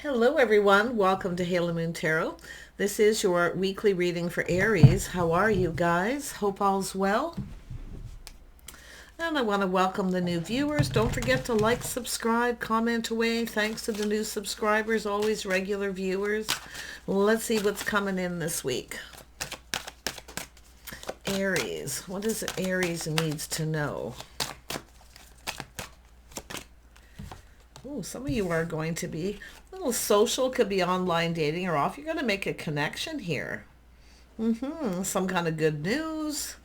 Hello everyone, welcome to Halo Moon Tarot. This is your weekly reading for Aries. How are you guys? Hope all's well. And I want to welcome the new viewers. Don't forget to like, subscribe, comment away. Thanks to the new subscribers, always regular viewers. Let's see what's coming in this week. Aries, what is it Aries needs to know? Oh, some of you are going to be a little social, could be online dating or off. You're going to make a connection here. Some kind of good news.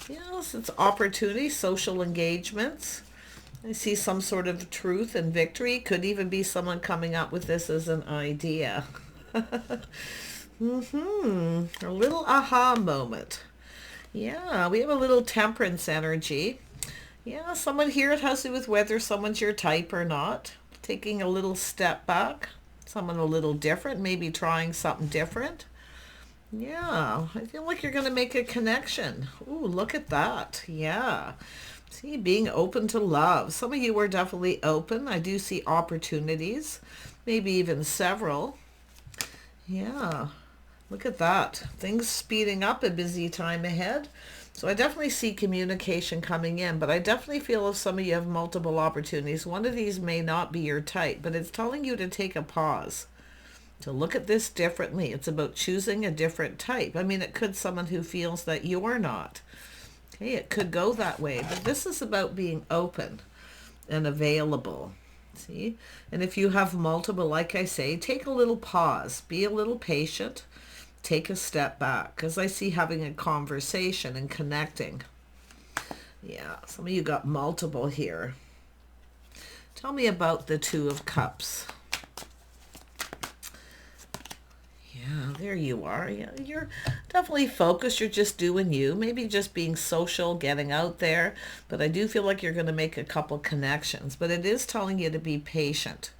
Yes, it's opportunity, social engagements. I see some sort of truth and victory. Could even be someone coming up with this as an idea. A little aha moment. Yeah, we have a little temperance energy. Yeah, someone here, it has to do with whether someone's your type or not. Taking a little step back. Someone a little different, maybe trying something different. Yeah, I feel like you're going to make a connection. Ooh, look at that. Yeah. See, being open to love. Some of you are definitely open. I do see opportunities, maybe even several. Yeah, look at that. Things speeding up, a busy time ahead. So I definitely see communication coming in, but I definitely feel if some of you have multiple opportunities, one of these may not be your type, but it's telling you to take a pause, to look at this differently. It's about choosing a different type. I mean, it could someone who feels that you're not. Okay, it could go that way, but this is about being open and available. See? And if you have multiple, like I say, take a little pause, be a little patient, take a step back, because I see having a conversation and connecting. Yeah, some of you got multiple here. Tell me about the Two of Cups. Yeah, there you are. Yeah, you're definitely focused. You're just doing you. Maybe just being social, getting out there. But I do feel like you're going to make a couple connections. But it is telling you to be patient.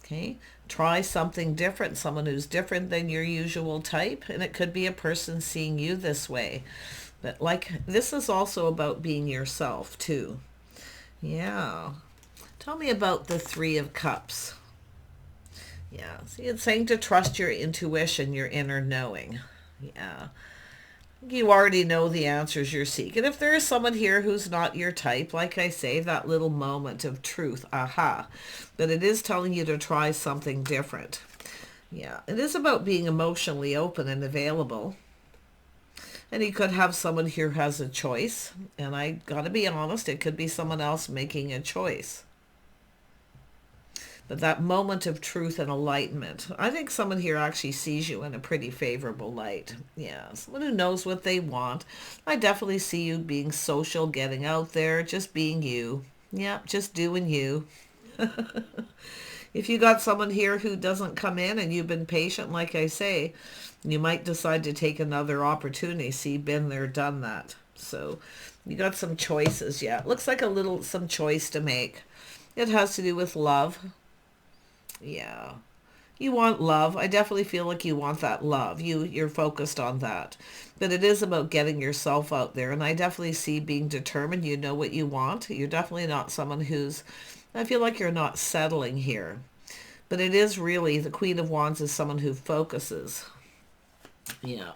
Okay? Try something different. Someone who's different than your usual type. And it could be a person seeing you this way. But like, this is also about being yourself too. Yeah. Tell me about the Three of Cups. Yeah, see, it's saying to trust your intuition, your inner knowing. Yeah. You already know the answers you're seeking. If there is someone here who's not your type, like I say, that little moment of truth, aha. But it is telling you to try something different. Yeah, it is about being emotionally open and available. And you could have someone here who has a choice. And I got to be honest, it could be someone else making a choice. But that moment of truth and enlightenment, I think someone here actually sees you in a pretty favorable light. Yeah, someone who knows what they want. I definitely see you being social, getting out there, just being you. Yeah, just doing you. If you got someone here who doesn't come in and you've been patient, like I say, you might decide to take another opportunity. See, been there, done that. So you got some choices. Yeah, it looks like some choice to make. It has to do with love. Yeah. You want love. I definitely feel like you want that love. You're focused on that. But it is about getting yourself out there. And I definitely see being determined. You know what you want. You're definitely not someone who's, I feel like you're not settling here. But it is really, the Queen of Wands is someone who focuses. Yeah.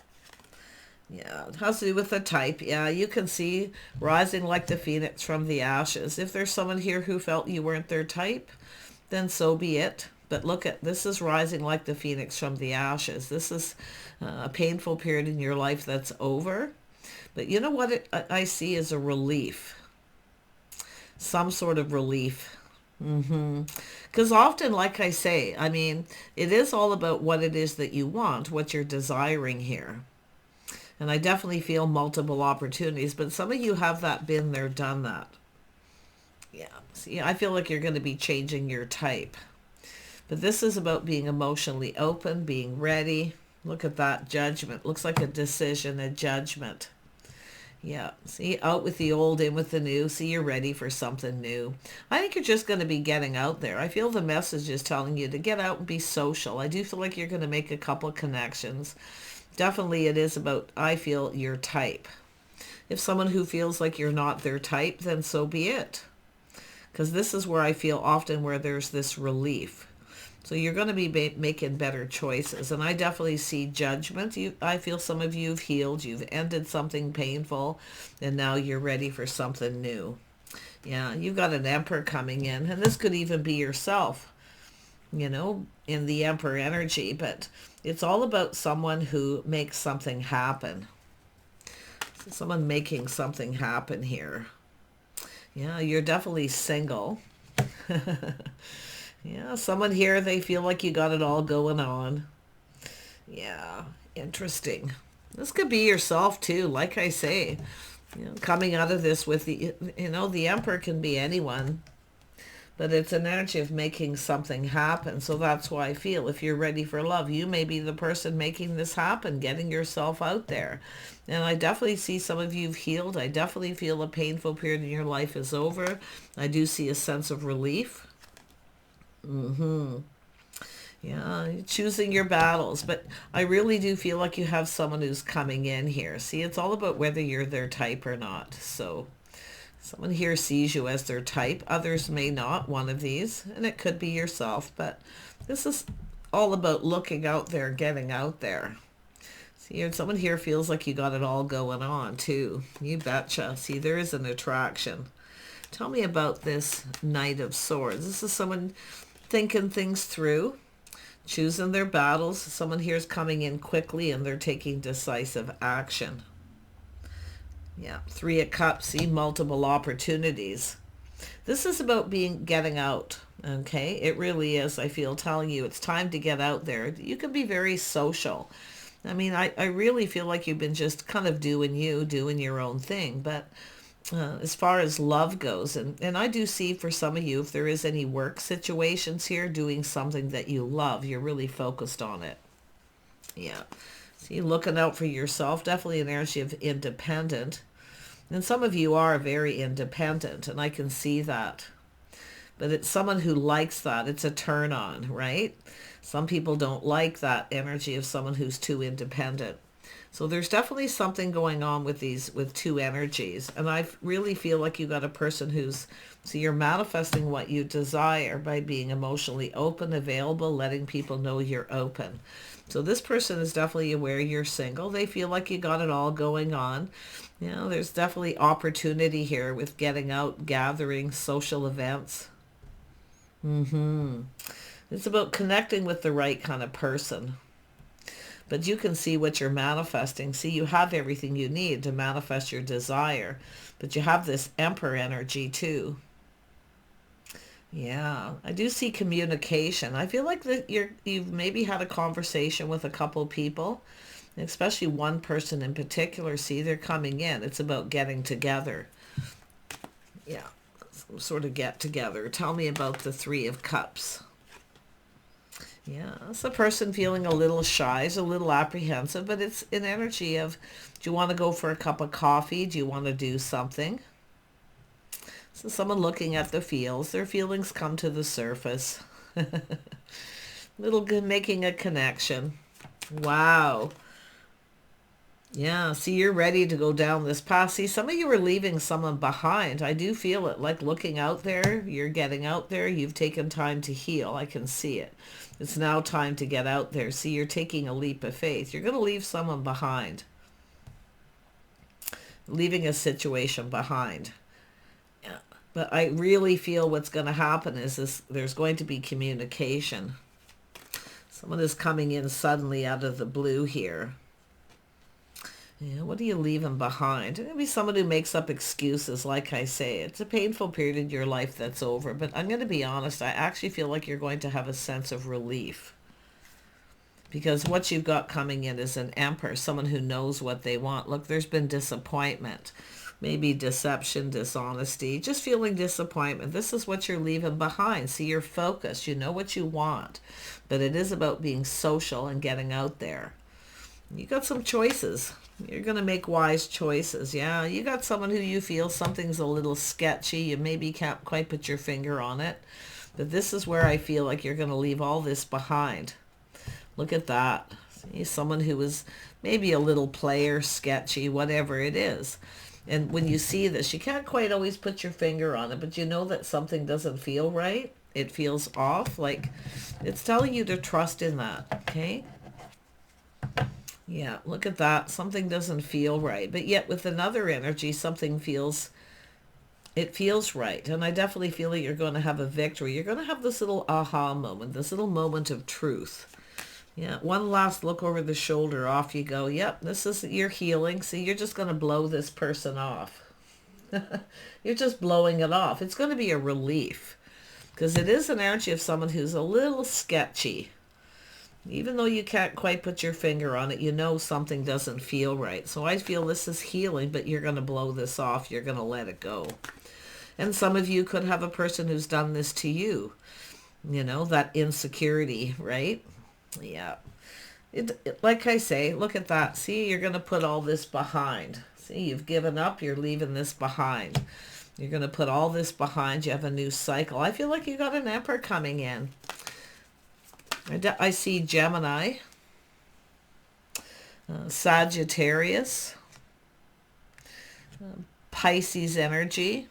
Yeah, it has to do with the type. Yeah, you can see rising like the phoenix from the ashes. If there's someone here who felt you weren't their type, then so be it. But look at, this is rising like the phoenix from the ashes. This is a painful period in your life that's over. But you know what I see is a relief. Some sort of relief. Because often, like I say, I mean, it is all about what it is that you want, what you're desiring here. And I definitely feel multiple opportunities, but some of you have that been there, done that. Yeah, see, I feel like you're going to be changing your type. But this is about being emotionally open, being ready. Look at that judgment. Looks like a decision, a judgment. Yeah, see, out with the old, in with the new. See, you're ready for something new. I think you're just going to be getting out there. I feel the message is telling you to get out and be social. I do feel like you're going to make a couple of connections. Definitely it is about, I feel, your type. If someone who feels like you're not their type, then so be it. Because this is where I feel often where there's this relief. So you're going to be making better choices. And I definitely see judgment. I feel some of you have healed. You've ended something painful. And now you're ready for something new. Yeah, you've got an Emperor coming in. And this could even be yourself, you know, in the Emperor energy. But it's all about someone who makes something happen. So someone making something happen here. Yeah, you're definitely single. Yeah, someone here, they feel like you got it all going on. Yeah, interesting. This could be yourself too, like I say. You know, coming out of this with the, you know, the Emperor can be anyone. But it's an energy of making something happen. So that's why I feel if you're ready for love, you may be the person making this happen, getting yourself out there. And I definitely see some of you've healed. I definitely feel a painful period in your life is over. I do see a sense of relief. Yeah, choosing your battles. But I really do feel like you have someone who's coming in here. See, it's all about whether you're their type or not. So someone here sees you as their type. Others may not, one of these. And it could be yourself. But this is all about looking out there, getting out there. See, and someone here feels like you got it all going on too. You betcha. See, there is an attraction. Tell me about this Knight of Swords. This is someone thinking things through, choosing their battles. Someone here is coming in quickly and they're taking decisive action. Yeah, Three of Cups, see, multiple opportunities. This is about getting out, okay? It really is, I feel, telling you it's time to get out there. You can be very social. I mean, I really feel like you've been just kind of doing your own thing, but as far as love goes, and I do see for some of you, if there is any work situations here, doing something that you love, you're really focused on it. Yeah. See, looking out for yourself, definitely an energy of independent. And some of you are very independent, and I can see that. But it's someone who likes that. It's a turn on, right? Some people don't like that energy of someone who's too independent. So there's definitely something going on with two energies. And I really feel like you got a person so you're manifesting what you desire by being emotionally open, available, letting people know you're open. So this person is definitely aware you're single. They feel like you got it all going on. You know, there's definitely opportunity here with getting out, gathering, social events. It's about connecting with the right kind of person. But you can see what you're manifesting. See, you have everything you need to manifest your desire. But you have this Emperor energy too. Yeah, I do see communication. I feel like that you've maybe had a conversation with a couple people, especially one person in particular. See, they're coming in. It's about getting together. Yeah, some sort of get together. Tell me about the Three of Cups. Yeah, it's a person feeling a little shy, is a little apprehensive, but it's an energy of, do you want to go for a cup of coffee? Do you want to do something? So someone looking at the feels, their feelings come to the surface. Making a connection. Wow. Yeah, see, you're ready to go down this path. See, some of you are leaving someone behind. I do feel it, like looking out there. You're getting out there. You've taken time to heal. I can see it. It's now time to get out there. See, you're taking a leap of faith. You're going to leave someone behind. Leaving a situation behind. Yeah. But I really feel what's going to happen is there's going to be communication. Someone is coming in suddenly out of the blue here. Yeah, what are you leaving behind? It's going to be someone who makes up excuses, like I say. It's a painful period in your life that's over. But I'm going to be honest, I actually feel like you're going to have a sense of relief. Because what you've got coming in is an Emperor, someone who knows what they want. Look, there's been disappointment, maybe deception, dishonesty, just feeling disappointment. This is what you're leaving behind. See, you're focused. You know what you want. But it is about being social and getting out there. You got some choices. You're going to make wise choices. Yeah, you got someone who you feel something's a little sketchy. You maybe can't quite put your finger on it. But this is where I feel like you're going to leave all this behind. Look at that. See, someone who is maybe a little player, sketchy, whatever it is. And when you see this, you can't quite always put your finger on it, but you know that something doesn't feel right. it feels off. Like it's telling you to trust in that. Okay. Yeah, look at that. Something doesn't feel right. But yet with another energy, something feels, it feels right. And I definitely feel that you're going to have a victory. You're going to have this little aha moment, this little moment of truth. Yeah, one last look over the shoulder, off you go. Yep, this is your healing. See, you're just going to blow this person off. You're just blowing it off. It's going to be a relief because it is an energy of someone who's a little sketchy. Even though you can't quite put your finger on it, you know something doesn't feel right. So I feel this is healing, but you're going to blow this off. You're going to let it go. And some of you could have a person who's done this to you. You know, that insecurity, right? Yeah. Like I say, look at that. See, you're going to put all this behind. See, you've given up. You're leaving this behind. You're going to put all this behind. You have a new cycle. I feel like you got an Emperor coming in. I see Gemini, Sagittarius, Pisces energy.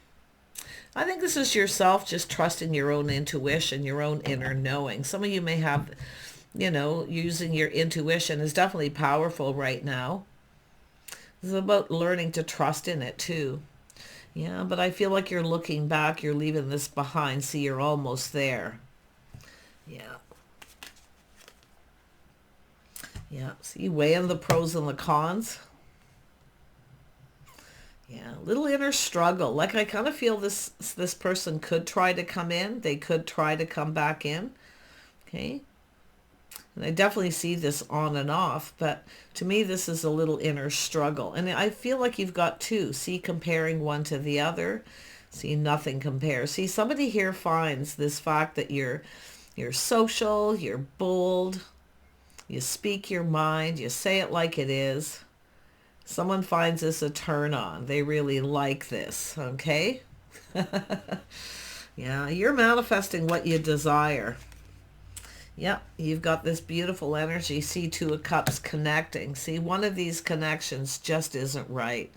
I think this is yourself just trusting your own intuition, your own inner knowing. Some of you may have, you know, using your intuition is definitely powerful right now. It's about learning to trust in it too. Yeah, but I feel like you're looking back, you're leaving this behind. See, you're almost there. Yeah. Yeah, see, weighing the pros and the cons. Yeah, little inner struggle. Like I kind of feel this person could try to come in. They could try to come back in. Okay. And I definitely see this on and off, but to me this is a little inner struggle. And I feel like you've got two. See, comparing one to the other. See, nothing compares. See, somebody here finds this fact that you're social, you're bold, you speak your mind, you say it like it is. Someone finds this a turn on. They really like this, okay? Yeah, you're manifesting what you desire. Yep, you've got this beautiful energy. See, Two of Cups connecting. See, one of these connections just isn't right.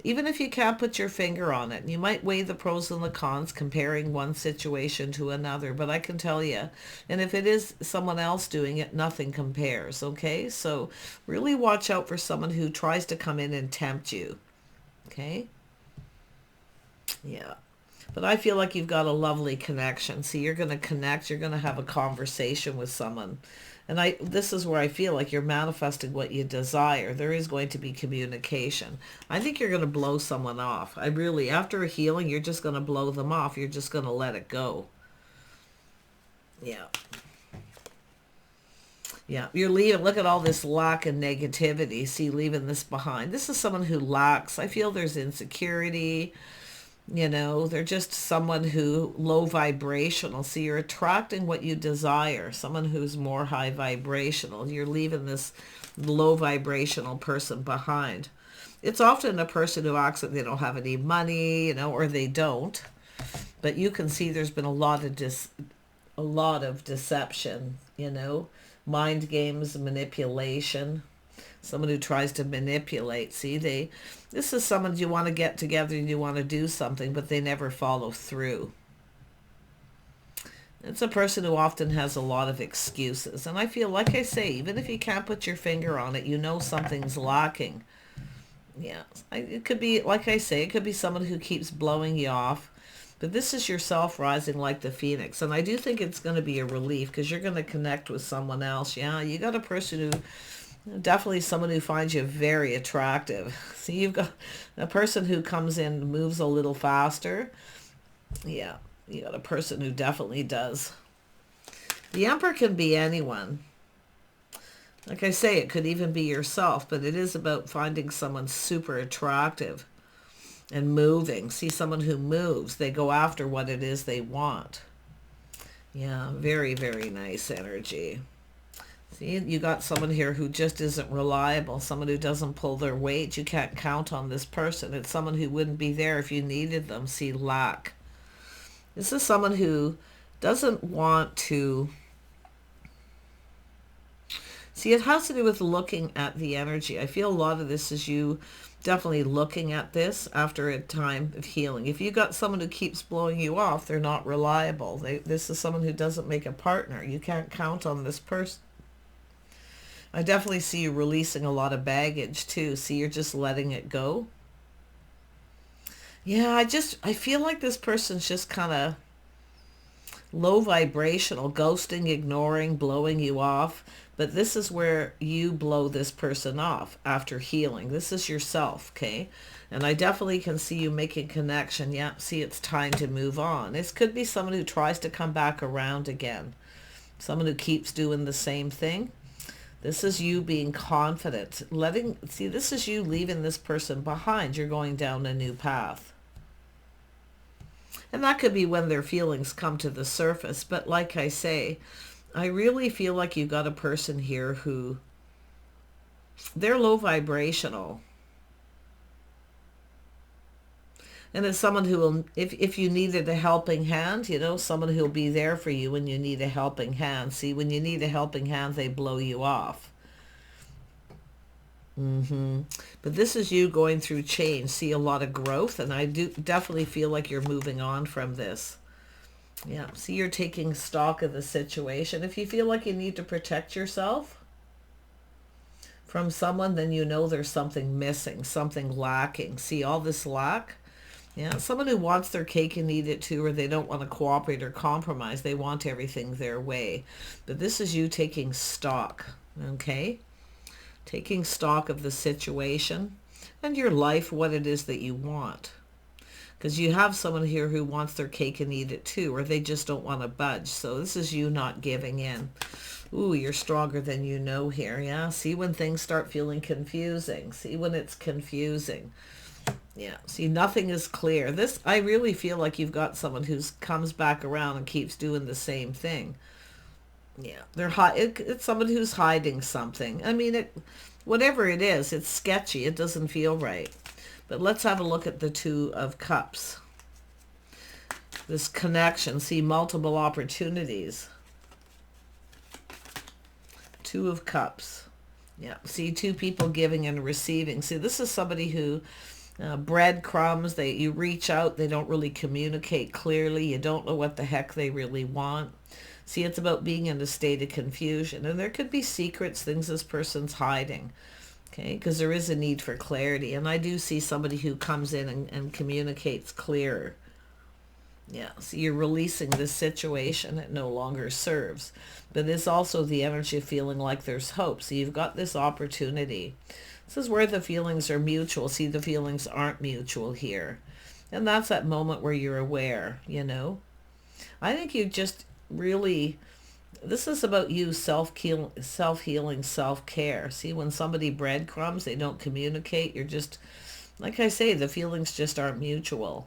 Even if you can't put your finger on it, you might weigh the pros and the cons comparing one situation to another, but I can tell you, and if it is someone else doing it, nothing compares, okay? So really watch out for someone who tries to come in and tempt you, okay? Yeah. But I feel like you've got a lovely connection. See, you're going to connect, you're going to have a conversation with someone. And this is where I feel like you're manifesting what you desire. There is going to be communication. I think you're going to blow someone off. I really, after a healing, you're just going to blow them off. You're just going to let it go. Yeah. Yeah, you're leaving. Look at all this lack and negativity. See, leaving this behind. This is someone who lacks. I feel there's insecurity. You know, they're just someone who low vibrational. See, you're attracting what you desire. Someone who's more high vibrational. You're leaving this low vibrational person behind. It's often a person who acts like they don't have any money, you know, or they don't. But you can see there's been a lot of deception, you know, mind games, manipulation. Someone who tries to manipulate. See, this is someone you want to get together and you want to do something, but they never follow through. It's a person who often has a lot of excuses. And I feel, like I say, even if you can't put your finger on it, you know something's lacking. Yeah, it could be, like I say, it could be someone who keeps blowing you off. But this is yourself rising like the phoenix. And I do think it's going to be a relief because you're going to connect with someone else. Yeah, you got a person who... Definitely someone who finds you very attractive. See, you've got a person who comes in, moves a little faster. Yeah, you got a person who definitely does. The Emperor can be anyone. Like I say, it could even be yourself, but it is about finding someone super attractive and moving. See, someone who moves. They go after what it is they want. Yeah, very, very nice energy. See, you got someone here who just isn't reliable, someone who doesn't pull their weight. You can't count on this person. It's someone who wouldn't be there if you needed them. See, lack. This is someone who doesn't want to... See, it has to do with looking at the energy. I feel a lot of this is you definitely looking at this after a time of healing. If you got someone who keeps blowing you off, they're not reliable. This is someone who doesn't make a partner. You can't count on this person. I definitely see you releasing a lot of baggage too. See, you're just letting it go. Yeah, I feel like this person's just kind of low vibrational, ghosting, ignoring, blowing you off. But this is where you blow this person off after healing. This is yourself, okay? And I definitely can see you making connection. Yeah, see, it's time to move on. This could be someone who tries to come back around again. Someone who keeps doing the same thing. This is you being confident. See, this is you leaving this person behind. You're going down a new path. And that could be when their feelings come to the surface. But like I say, I really feel like you got a person here who, they're low vibrational. And it's someone who will, if you needed a helping hand, you know, someone who'll be there for you when you need a helping hand. See, when you need a helping hand, they blow you off. But this is you going through change. See, a lot of growth, and I do definitely feel like you're moving on from this. Yeah, see, you're taking stock of the situation. If you feel like you need to protect yourself from someone, then you know there's something missing, something lacking. See, all this lack? Yeah, someone who wants their cake and eat it too, or they don't want to cooperate or compromise. They want everything their way. But this is you taking stock, okay? Taking stock of the situation and your life, what it is that you want. Because you have someone here who wants their cake and eat it too, or they just don't want to budge. So this is you not giving in. Ooh, you're stronger than you know here, yeah? See, when things start feeling confusing. See, when it's confusing. Yeah, see, nothing is clear. This, I really feel like you've got someone who comes back around and keeps doing the same thing. Yeah, it's someone who's hiding something. I mean, whatever it is, it's sketchy. It doesn't feel right. But let's have a look at the Two of Cups. This connection. See, multiple opportunities. Two of Cups. Yeah, see, two people giving and receiving. See, this is somebody who, breadcrumbs, you reach out, they don't really communicate clearly. You don't know what the heck they really want. See, it's about being in a state of confusion. And there could be secrets, things this person's hiding. Okay, because there is a need for clarity. And I do see somebody who comes in and communicates clearer. Yeah, so you're releasing this situation. It no longer serves. But it's also the energy of feeling like there's hope. So you've got this opportunity. This is where the feelings are mutual. See, the feelings aren't mutual here. And that's that moment where you're aware, you know. I think you just really... This is about you self-healing, self-care. See, when somebody breadcrumbs, they don't communicate. You're just, like I say, the feelings just aren't mutual.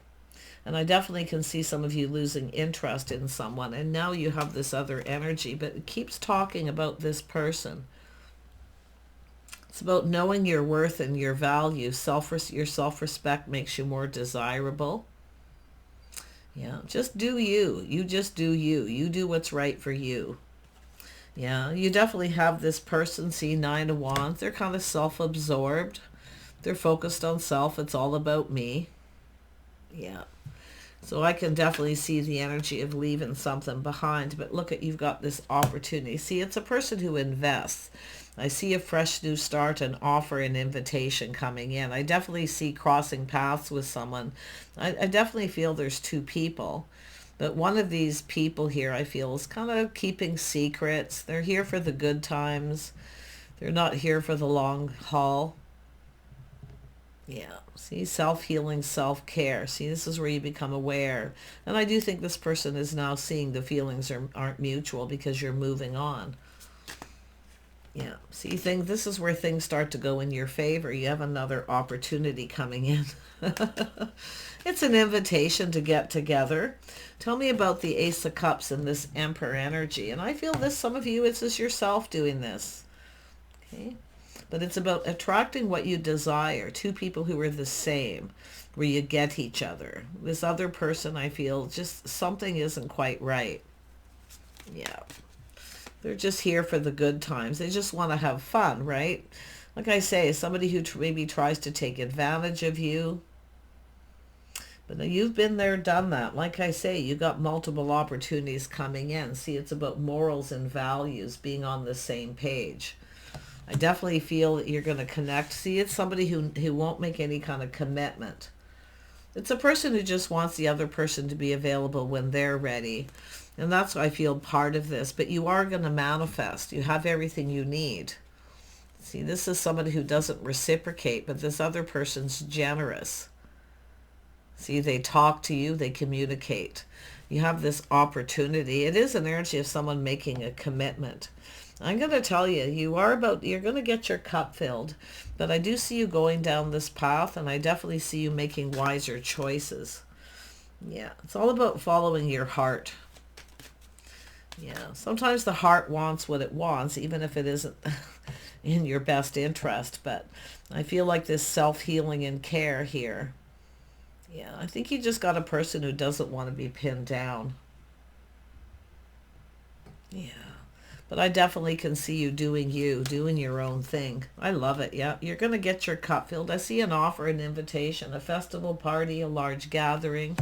And I definitely can see some of you losing interest in someone. And now you have this other energy, but it keeps talking about this person. It's about knowing your worth and your value. Your self-respect makes you more desirable. Yeah, just do you. You just do you. You do what's right for you. Yeah, you definitely have this person, see, Nine of Wands. They're kind of self-absorbed. They're focused on self. It's all about me. Yeah. So I can definitely see the energy of leaving something behind. But look at, you've got this opportunity. See, it's a person who invests. I see a fresh new start, an offer, an invitation coming in. I definitely see crossing paths with someone. I definitely feel there's two people. But one of these people here, I feel, is kind of keeping secrets. They're here for the good times. They're not here for the long haul. Yeah. See, self-healing, self-care. See, this is where you become aware. And I do think this person is now seeing the feelings aren't mutual because you're moving on. Yeah. See, this is where things start to go in your favor. You have another opportunity coming in. It's an invitation to get together. Tell me about the Ace of Cups and this Emperor energy. And I feel this, some of you, it's just yourself doing this. Okay. But it's about attracting what you desire. Two people who are the same, where you get each other. This other person, I feel, just something isn't quite right. Yeah. They're just here for the good times. They just want to have fun, right? Like I say, somebody who maybe tries to take advantage of you. But you've been there, done that. Like I say, you got multiple opportunities coming in. See, it's about morals and values being on the same page. I definitely feel that you're going to connect. See, it's somebody who won't make any kind of commitment. It's a person who just wants the other person to be available when they're ready. And that's why I feel part of this. But you are going to manifest. You have everything you need. See, this is somebody who doesn't reciprocate, but this other person's generous. See, they talk to you, they communicate. You have this opportunity. It is an energy of someone making a commitment. I'm going to tell you, you're going to get your cup filled, but I do see you going down this path, and I definitely see you making wiser choices. Yeah, it's all about following your heart. Yeah, sometimes the heart wants what it wants, even if it isn't in your best interest, but I feel like this self-healing and care here. Yeah, I think you just got a person who doesn't want to be pinned down. Yeah. But I definitely can see you, doing your own thing. I love it. Yeah, you're going to get your cup filled. I see an offer, an invitation, a festival party, a large gathering.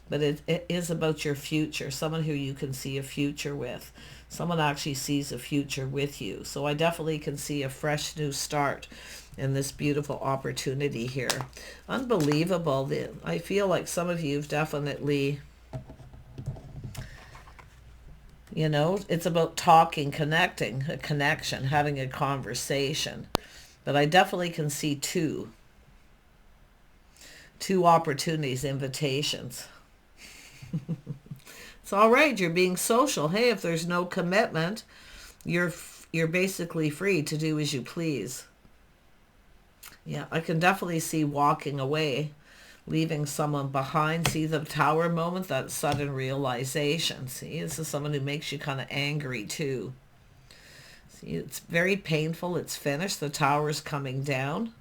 But it is about your future, someone who you can see a future with. Someone actually sees a future with you. So I definitely can see a fresh new start in this beautiful opportunity here. Unbelievable. I feel like some of you have definitely... it's about talking, connecting, a connection, having a conversation. But I definitely can see two opportunities, invitations. It's all right. You're being social. Hey, if there's no commitment, you're basically free to do as you please. Yeah, I can definitely see walking away, leaving someone behind. See the tower moment, that sudden realization. See, this is someone who makes you kind of angry too. See, it's very painful. It's finished. The tower's coming down.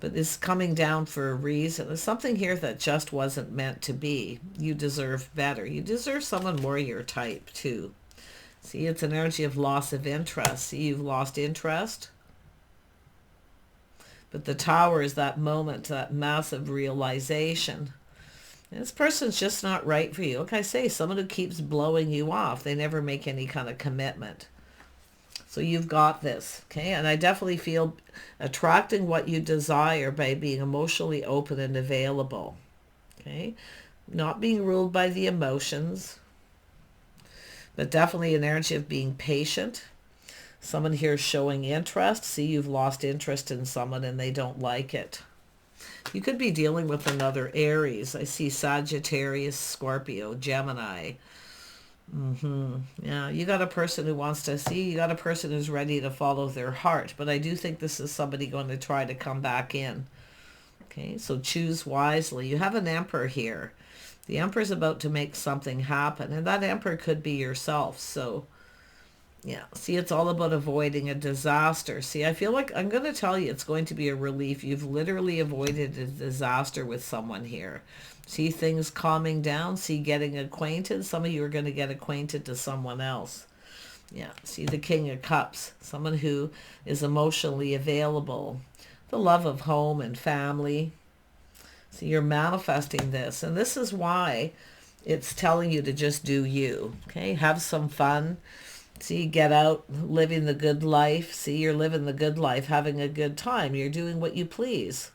But it's coming down for a reason. There's something here that just wasn't meant to be. You deserve better. You deserve someone more your type too. See, it's an energy of loss of interest. See, you've lost interest. But the tower is that moment, that massive realization. And this person's just not right for you. Like I say, someone who keeps blowing you off. They never make any kind of commitment. So you've got this, okay? And I definitely feel attracting what you desire by being emotionally open and available, okay? Not being ruled by the emotions, but definitely an energy of being patient. Someone here showing interest. See, you've lost interest in someone and they don't like it. You could be dealing with another Aries. I see Sagittarius, Scorpio, Gemini. Yeah, you got a person who wants to see. You got a person who's ready to follow their heart. But I do think this is somebody going to try to come back in. Okay, so choose wisely. You have an Emperor here. The Emperor's about to make something happen. And that Emperor could be yourself. So... yeah, see, it's all about avoiding a disaster. See, I feel like I'm going to tell you it's going to be a relief. You've literally avoided a disaster with someone here. See things calming down. See getting acquainted. Some of you are going to get acquainted to someone else. Yeah, see the King of Cups. Someone who is emotionally available. The love of home and family. See, you're manifesting this. And this is why it's telling you to just do you. Okay, have some fun. See, get out, living the good life. See, you're living the good life, having a good time. You're doing what you please.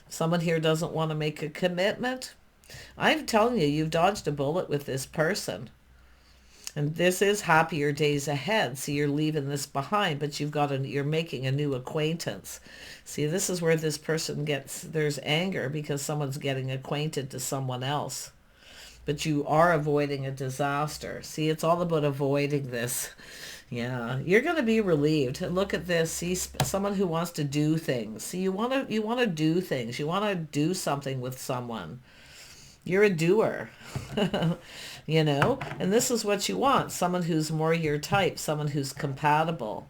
Someone here doesn't want to make a commitment. I'm telling you, you've dodged a bullet with this person. And this is happier days ahead. See, you're leaving this behind, but you're making a new acquaintance. See, this is where this person there's anger because someone's getting acquainted to someone else. But you are avoiding a disaster. See, it's all about avoiding this. Yeah, you're going to be relieved. Look at this. See, someone who wants to do things. See, you want to do things. You want to do something with someone. You're a doer. you know, and this is what you want, someone who's more your type, someone who's compatible.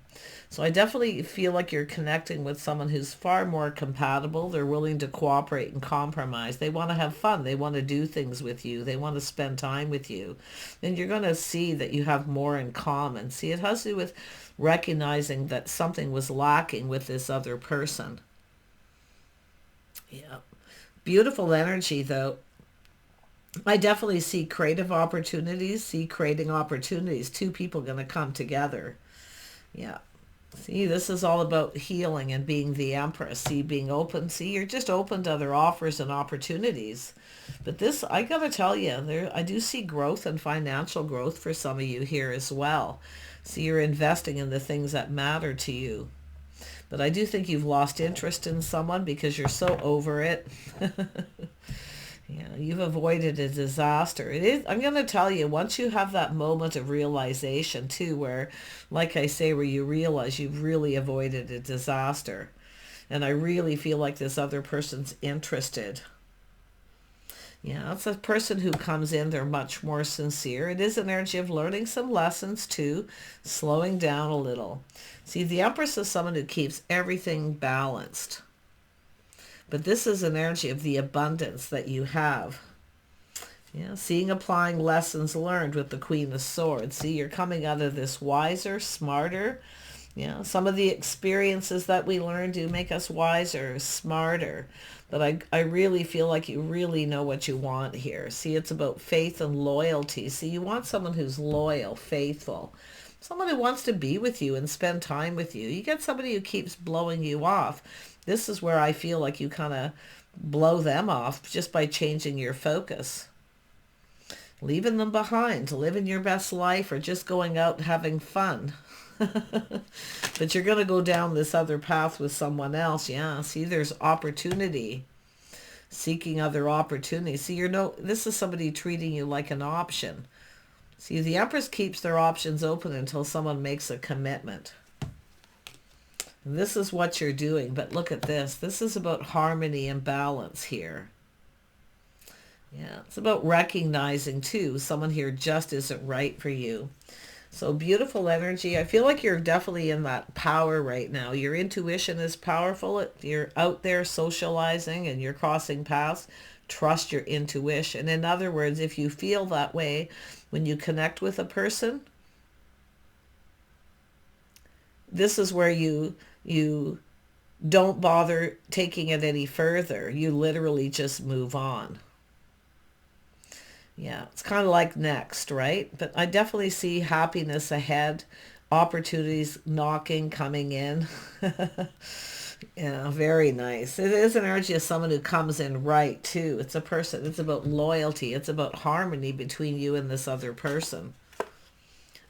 So I definitely feel like you're connecting with someone who's far more compatible. They're willing to cooperate and compromise. They want to have fun. They want to do things with you. They want to spend time with you. And you're going to see that you have more in common. See, it has to do with recognizing that something was lacking with this other person. Yeah. Beautiful energy, though. I definitely see creative opportunities, see creating opportunities. Two people going to come together. Yeah. See, this is all about healing and being the Empress. See, being open. See, you're just open to other offers and opportunities. But this, I gotta tell you, I do see growth and financial growth for some of you here as well. See, you're investing in the things that matter to you. But I do think you've lost interest in someone because you're so over it. Yeah, you've avoided a disaster. It is, I'm going to tell you, once you have that moment of realization too, where, like I say, where you realize you've really avoided a disaster. And I really feel like this other person's interested. Yeah, it's a person who comes in, they're much more sincere. It is an energy of learning some lessons too, slowing down a little. See, the Empress is someone who keeps everything balanced. But this is an energy of the abundance that you have. Yeah, seeing applying lessons learned with the Queen of Swords. See, you're coming out of this wiser, smarter. Yeah, some of the experiences that we learn do make us wiser, smarter. But I really feel like you really know what you want here. See, it's about faith and loyalty. See, you want someone who's loyal, faithful. Someone who wants to be with you and spend time with you. You get somebody who keeps blowing you off. This is where I feel like you kind of blow them off just by changing your focus. Leaving them behind, living your best life, or just going out having fun. But you're going to go down this other path with someone else. Yeah, see, there's opportunity. Seeking other opportunities. See, this is somebody treating you like an option. See, the Empress keeps their options open until someone makes a commitment. And this is what you're doing. But look at this. This is about harmony and balance here. Yeah, it's about recognizing, too, someone here just isn't right for you. So beautiful energy. I feel like you're definitely in that power right now. Your intuition is powerful. You're out there socializing and you're crossing paths. Trust your intuition. In other words, if you feel that way when you connect with a person, this is where you don't bother taking it any further. You literally just move on. Yeah, it's kind of like next, right? But I definitely see happiness ahead, opportunities knocking, coming in. Yeah, very nice. It is an energy of someone who comes in right, too. It's a person. It's about loyalty. It's about harmony between you and this other person.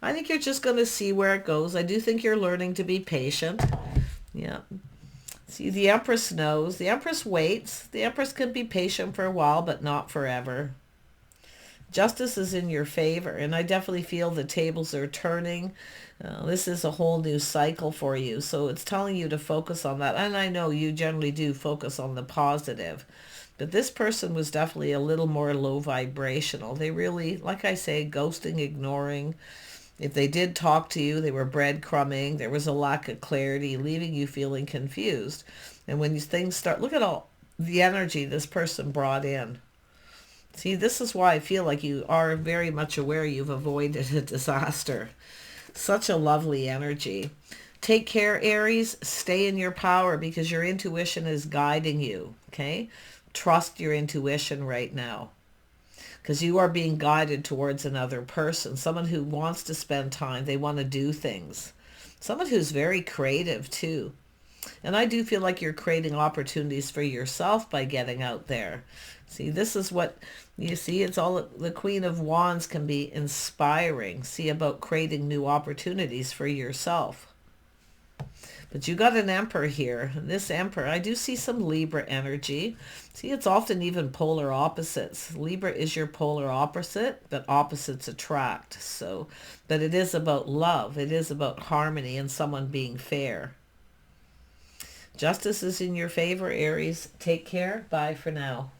I think you're just going to see where it goes. I do think you're learning to be patient. Yeah. See, the Empress knows. The Empress waits. The Empress can be patient for a while, but not forever. Justice is in your favor, and I definitely feel the tables are turning. This is a whole new cycle for you, so it's telling you to focus on that. And I know you generally do focus on the positive, but this person was definitely a little more low vibrational. They really, like I say, ghosting, ignoring. If they did talk to you, they were breadcrumbing. There was a lack of clarity, leaving you feeling confused. And when these things start, look at all the energy this person brought in. See, this is why I feel like you are very much aware you've avoided a disaster. Such a lovely energy. Take care, Aries. Stay in your power because your intuition is guiding you, okay? Trust your intuition right now because you are being guided towards another person, someone who wants to spend time. They want to do things. Someone who's very creative, too. And I do feel like you're creating opportunities for yourself by getting out there. See, this is what you see. It's all the Queen of Wands can be inspiring. See, about creating new opportunities for yourself. But you got an Emperor here. And this Emperor, I do see some Libra energy. See, it's often even polar opposites. Libra is your polar opposite, but opposites attract. So, but it is about love. It is about harmony and someone being fair. Justice is in your favor, Aries. Take care. Bye for now.